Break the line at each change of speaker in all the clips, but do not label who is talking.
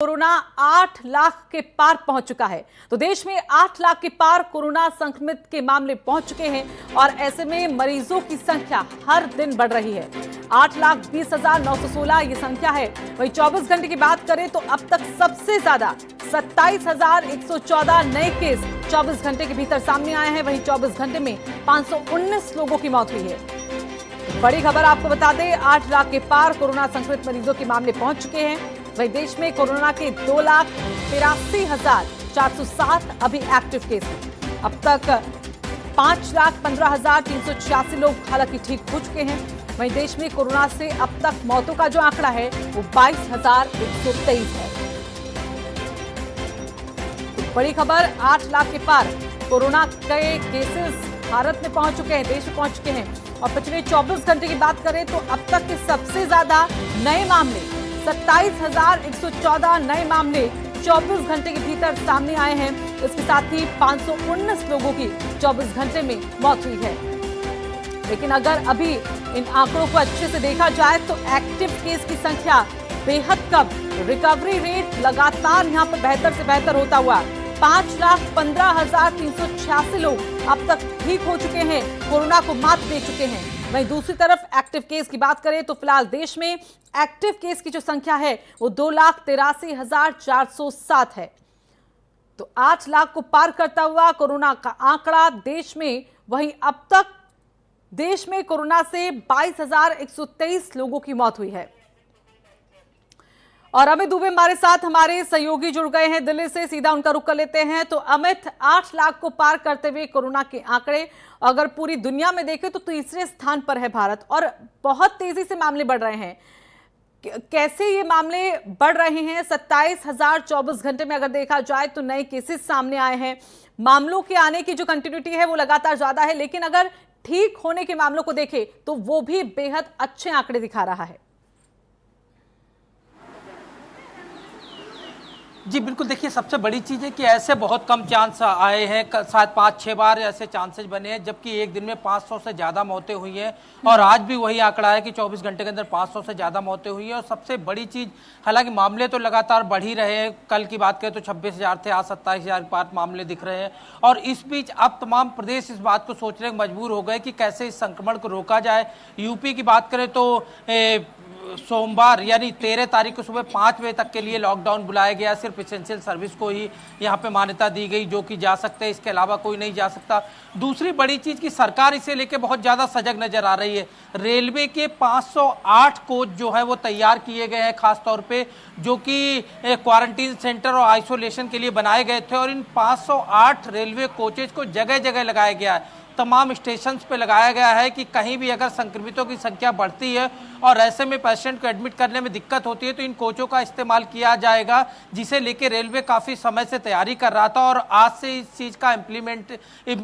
Corona 8 lakh के पार पहुंच चुका है। तो देश में 8 लाख के पार कोरोना संक्रमित के मामले पहुंच चुके हैं और ऐसे में मरीजों की संख्या हर दिन बढ़ रही है। 8,20,916 ये संख्या है। वहीं 24 घंटे की बात करें तो अब तक सबसे ज्यादा 27,114 नए केस 24 घंटे के भीतर सामने आए हैं। वहीं 24 घंटे में 519 लोगों की मौत हुई है। बड़ी खबर आपको बता दें, 8 लाख के पार कोरोना संक्रमित मरीजों के मामले पहुंच चुके हैं। वहीं देश में कोरोना के 2,83,407 अभी एक्टिव केस हैं। अब तक 5,15,386 लोग हालांकि ठीक हो चुके हैं। वहीं देश में कोरोना से अब तक मौतों का जो आंकड़ा है वो 22,123 है। बड़ी खबर, 8 लाख के पार कोरोना के केसेस भारत में पहुंच चुके हैं, देश में पहुंच चुके हैं। और पिछले 24 घंटे की बात करें तो अब तक के सबसे ज्यादा नए मामले 27,114 नए मामले 24 घंटे के भीतर सामने आए हैं। इसके साथ ही 519 लोगों की 24 घंटे में मौत हुई है। लेकिन अगर अभी इन आंकड़ों को अच्छे से देखा जाए तो एक्टिव केस की संख्या बेहद कम, रिकवरी रेट लगातार यहां पर बेहतर से बेहतर होता हुआ 5,15,386 लोग अब तक ठीक हो चुके हैं, कोरोना को मात दे चुके हैं। वहीं दूसरी तरफ एक्टिव केस की बात करें तो फिलहाल देश में एक्टिव केस की जो संख्या है वो 2,83,407 है। तो 8 लाख को पार करता हुआ कोरोना का आंकड़ा देश में। वहीं अब तक देश में कोरोना से 22,123 लोगों की मौत हुई है। और अमित दुबे हमारे साथ हमारे सहयोगी जुड़ गए हैं दिल्ली से, सीधा उनका रुख कर लेते हैं। तो अमित, 8 लाख को पार करते हुए कोरोना के आंकड़े अगर पूरी दुनिया में देखें तो तीसरे स्थान पर है भारत और बहुत तेजी से मामले बढ़ रहे हैं। कैसे ये मामले बढ़ रहे हैं? 27,024 घंटे में अगर देखा जाए तो नए केसेस सामने आए हैं। मामलों के आने की जो कंटिन्यूटी है वो लगातार ज्यादा है, लेकिन अगर ठीक होने के मामलों को देखें तो वो भी बेहद अच्छे आंकड़े दिखा रहा है।
जी बिल्कुल, देखिए सबसे बड़ी चीज़ है कि ऐसे बहुत कम चांस आए हैं, शायद 5-6 बार ऐसे चांसेस बने हैं, जबकि एक दिन में 500 से ज़्यादा मौतें हुई हैं। और आज भी वही आंकड़ा है कि 24 घंटे के अंदर 500 से ज़्यादा मौतें हुई हैं। और सबसे बड़ी चीज़, हालांकि मामले तो लगातार बढ़ ही रहे हैं, कल की बात करें तो 26,000 थे, आज 27,000 के पार मामले दिख रहे हैं। और इस बीच अब तमाम प्रदेश इस बात को सोचने में मजबूर हो गए कि कैसे इस संक्रमण को रोका जाए। यूपी की बात करें तो सोमवार यानी 13 तारीख को सुबह 5 बजे तक के लिए लॉकडाउन बुलाया गया। सिर्फ एसेंशियल सर्विस को ही यहाँ पे मान्यता दी गई, जो कि जा सकते हैं, इसके अलावा कोई नहीं जा सकता। दूसरी बड़ी चीज़ कि सरकार इसे लेके बहुत ज़्यादा सजग नजर आ रही है। रेलवे के 508 कोच जो है वो तैयार किए गए हैं, खास तौर पे जो कि क्वारंटीन सेंटर और आइसोलेशन के लिए बनाए गए थे। और इन 508 रेलवे कोचेज को जगह जगह लगाया गया है, तमाम स्टेशंस पे लगाया गया है कि कहीं भी अगर संक्रमितों की संख्या बढ़ती है और ऐसे में पेशेंट को एडमिट करने में दिक्कत होती है तो इन कोचों का इस्तेमाल किया जाएगा, जिसे लेके रेलवे काफ़ी समय से तैयारी कर रहा था और आज से इस चीज़ का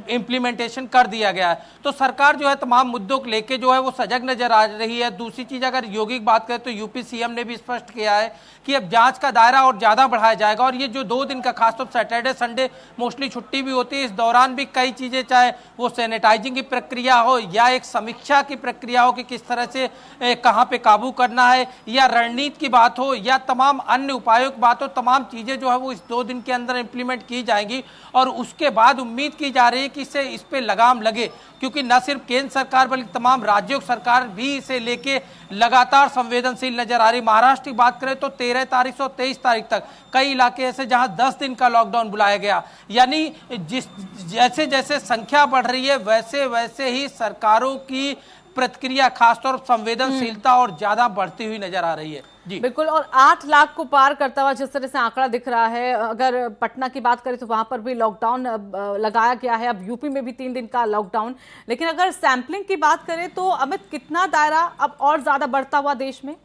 इम्प्लीमेंटेशन कर दिया गया है। तो सरकार जो है तमाम मुद्दों को लेके जो है वो सजग नजर आ रही है। दूसरी चीज़, अगर योगी की बात करें तो यूपी सीएम ने भी स्पष्ट किया है कि अब जाँच का दायरा और ज़्यादा बढ़ाया जाएगा। और ये जो 2 दिन का, खासतौर सैटरडे संडे मोस्टली छुट्टी भी होती है, इस दौरान भी कई चीज़ें, चाहे वो सैनिटाइजिंग की प्रक्रिया हो या एक समीक्षा की प्रक्रिया हो कि किस तरह से कहां पे काबू करना है, या रणनीति की बात हो या तमाम अन्य उपायों की बात हो, तमाम चीजें जो है वो इस 2 दिन के अंदर इंप्लीमेंट की जाएंगी। और उसके बाद उम्मीद की जा रही है कि इस पे लगाम लगे, क्योंकि न सिर्फ केंद्र सरकार बल्कि तमाम राज्यों की सरकार भी इसे लेके लगातार संवेदनशील नजर आ रही। महाराष्ट्र की बात करें तो 13 तारीख से 23 तारीख तक कई इलाके ऐसे जहां 10 दिन का लॉकडाउन बुलाया गया। यानी जैसे जैसे संख्या बढ़ रही है वैसे वैसे ही सरकारों की प्रतिक्रिया, खासतौर संवेदनशीलता और ज्यादा बढ़ती हुई नजर आ रही है। जी
बिल्कुल। और 8 लाख को पार करता हुआ जिस तरह से आंकड़ा दिख रहा है, अगर पटना की बात करें तो वहां पर भी लॉकडाउन लगाया गया है। अब यूपी में भी 3 दिन का लॉकडाउन। लेकिन अगर सैंपलिंग की बात करें तो अमित, कितना दायरा अब और ज्यादा बढ़ता हुआ देश में?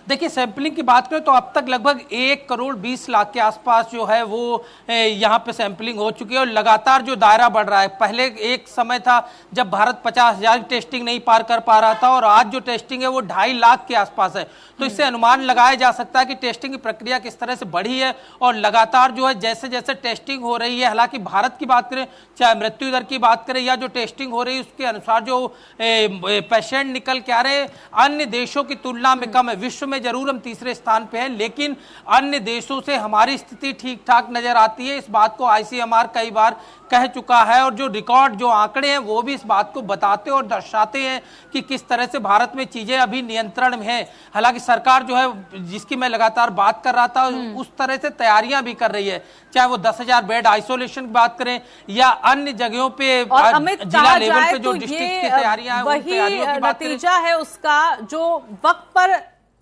देखिए, सैंपलिंग की बात करें तो अब तक लगभग 1,20,00,000 के आसपास जो है वो यहाँ पे सैंपलिंग हो चुकी है और लगातार जो दायरा बढ़ रहा है। पहले एक समय था जब भारत 50,000 टेस्टिंग नहीं पार कर पा रहा था और आज जो टेस्टिंग है वो 2.5 लाख के आसपास है। तो इससे अनुमान लगाया जा सकता है कि टेस्टिंग की प्रक्रिया किस तरह से बढ़ी है और लगातार जो है जैसे जैसे टेस्टिंग हो रही है, हालांकि भारत की बात करें, चाहे मृत्यु दर की बात करें या जो टेस्टिंग हो रही है उसके अनुसार जो पेशेंट निकल के आ रहे हैं अन्य देशों की तुलना में कम है। विश्व में जरूर हम तीसरे स्थान पे हैं, लेकिन अन्य देशों से हमारी स्थिति ठीक ठाक नजर आती है। इस बात को आईसीएमआर कई बार कह चुका है और जो रिकॉर्ड, जो आंकड़े हैं वो भी इस बात को बताते और दर्शाते हैं कि किस तरह से भारत में चीजें अभी नियंत्रण में है। हालांकि सरकार जो है, जिसकी मैं लगातार बात कर रहा था, उस तरह से तैयारियां भी कर रही है, चाहे वो 10,000 बेड आइसोलेशन की बात करें या अन्य जगहों पे
और अमित,
जिला लेवल पे जो
तो
डिस्ट्रिक्ट की तैयारियां हैं, उन
वही
तैयारियों की बात करें।
नतीजा है उसका, जो वक्त पर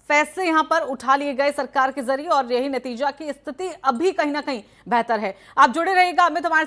फैसले यहां पर उठा लिए गए सरकार के जरिए, और यही नतीजा की स्थिति अभी कहीं ना कहीं बेहतर है। आप जुड़े रहिएगा अमित हमारे